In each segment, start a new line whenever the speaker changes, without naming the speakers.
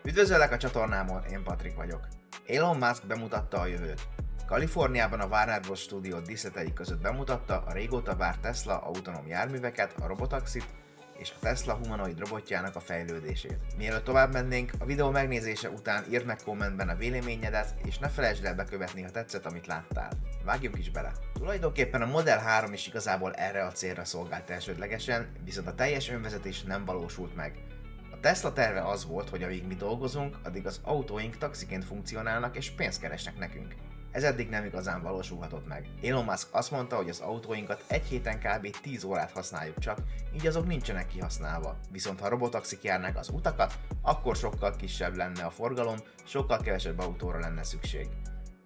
Üdvözöllek a csatornámon, én Patrik vagyok. Elon Musk bemutatta a jövőt. Kaliforniában a Warner Bros. Studio díszletei között bemutatta a régóta várt Tesla autonóm járműveket, a robotaxit és a Tesla humanoid robotjának a fejlődését. Mielőtt tovább mennénk, a videó megnézése után írd meg kommentben a véleményedet, és ne felejtsd el bekövetni, ha tetszett, amit láttál. Vágjunk is bele! Tulajdonképpen a Model 3 is igazából erre a célra szolgált elsődlegesen, viszont a teljes önvezetés nem valósult meg. A Tesla terve az volt, hogy amíg mi dolgozunk, addig az autóink taxiként funkcionálnak és pénzt keresnek nekünk. Ez eddig nem igazán valósulhatott meg. Elon Musk azt mondta, hogy az autóinkat egy héten kb. 10 órát használjuk csak, így azok nincsenek kihasználva. Viszont ha robotaxik járnák az utakat, akkor sokkal kisebb lenne a forgalom, sokkal kevesebb autóra lenne szükség.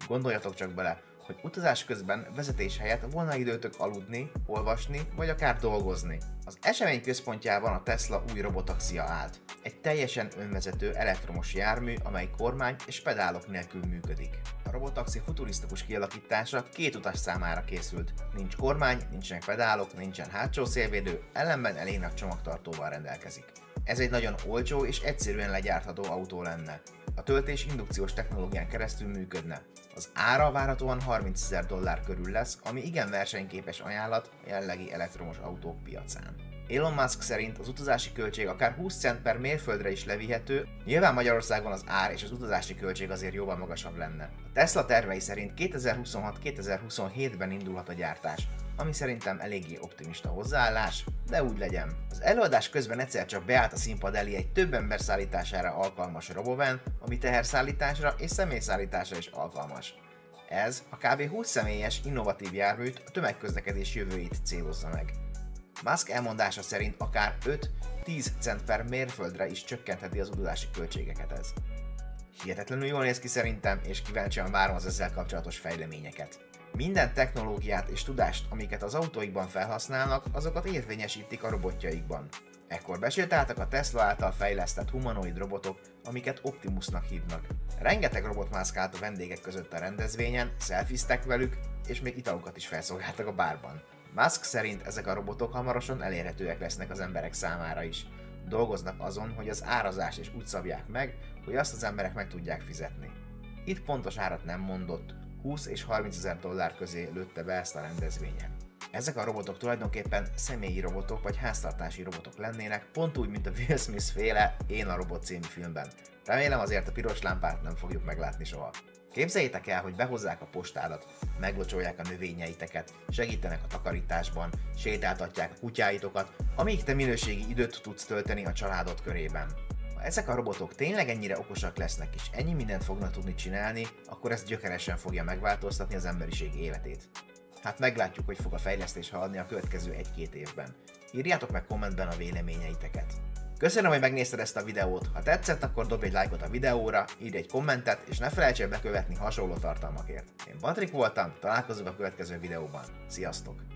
Gondoljatok csak bele, hogy utazás közben vezetés helyett volna időtök aludni, olvasni vagy akár dolgozni. Az esemény központjában a Tesla új robotaxia állt. Egy teljesen önvezető elektromos jármű, amely kormány és pedálok nélkül működik. A robotaxi futurisztikus kialakítása két utas számára készült. Nincs kormány, nincsenek pedálok, nincsen hátsó szélvédő, ellenben elég nagy csomagtartóval rendelkezik. Ez egy nagyon olcsó és egyszerűen legyártható autó lenne. A töltés indukciós technológián keresztül működne. Az ára várhatóan $30,000 körül lesz, ami igen versenyképes ajánlat a jelenlegi elektromos autók piacán. Elon Musk szerint az utazási költség akár 20 cent per mérföldre is levihető, nyilván Magyarországon az ár és az utazási költség azért jóval magasabb lenne. A Tesla tervei szerint 2026-2027-ben indulhat a gyártás, ami szerintem eléggé optimista hozzáállás, de úgy legyen. Az előadás közben egyszer csak beállt a színpad elé egy több ember szállítására alkalmas robovan, ami teherszállításra és személyszállításra is alkalmas. Ez a kb. 20 személyes, innovatív járműt, a tömegközlekedés jövőjét célozza meg. Musk elmondása szerint akár 5-10 cent per mérföldre is csökkentheti az utazási költségeket ez. Hihetetlenül jól néz ki szerintem, és kíváncsian várom az ezzel kapcsolatos fejleményeket. Minden technológiát és tudást, amiket az autóikban felhasználnak, azokat érvényesítik a robotjaikban. Ekkor besétáltak a Tesla által fejlesztett humanoid robotok, amiket Optimusnak hívnak. Rengeteg robot mászkált a vendégek között a rendezvényen, szelfiztek velük, és még italokat is felszolgáltak a bárban. Musk szerint ezek a robotok hamarosan elérhetőek lesznek az emberek számára is. Dolgoznak azon, hogy az árazást is úgy szabják meg, hogy azt az emberek meg tudják fizetni. Itt pontos árat nem mondott, 20 és 30 ezer dollár közé lőtte be ezt a rendezvényen. Ezek a robotok tulajdonképpen személyi robotok vagy háztartási robotok lennének, pont úgy, mint a Will Smith féle Én a Robot című filmben. Remélem azért a piros lámpát nem fogjuk meglátni soha. Képzeljétek el, hogy behozzák a postádat, meglocsolják a növényeiteket, segítenek a takarításban, sétáltatják a kutyáitokat, amíg te minőségi időt tudsz tölteni a családod körében. Ha ezek a robotok tényleg ennyire okosak lesznek és ennyi mindent fognak tudni csinálni, akkor ez gyökeresen fogja megváltoztatni az emberiség életét. Hát meglátjuk, hogy fog a fejlesztés haladni a következő 1-2 évben. Írjátok meg kommentben a véleményeiteket. Köszönöm, hogy megnézted ezt a videót, ha tetszett, akkor dobj egy lájkot a videóra, írj egy kommentet, és ne felejts el bekövetni hasonló tartalmakért. Én Patrik voltam, találkozunk a következő videóban. Sziasztok!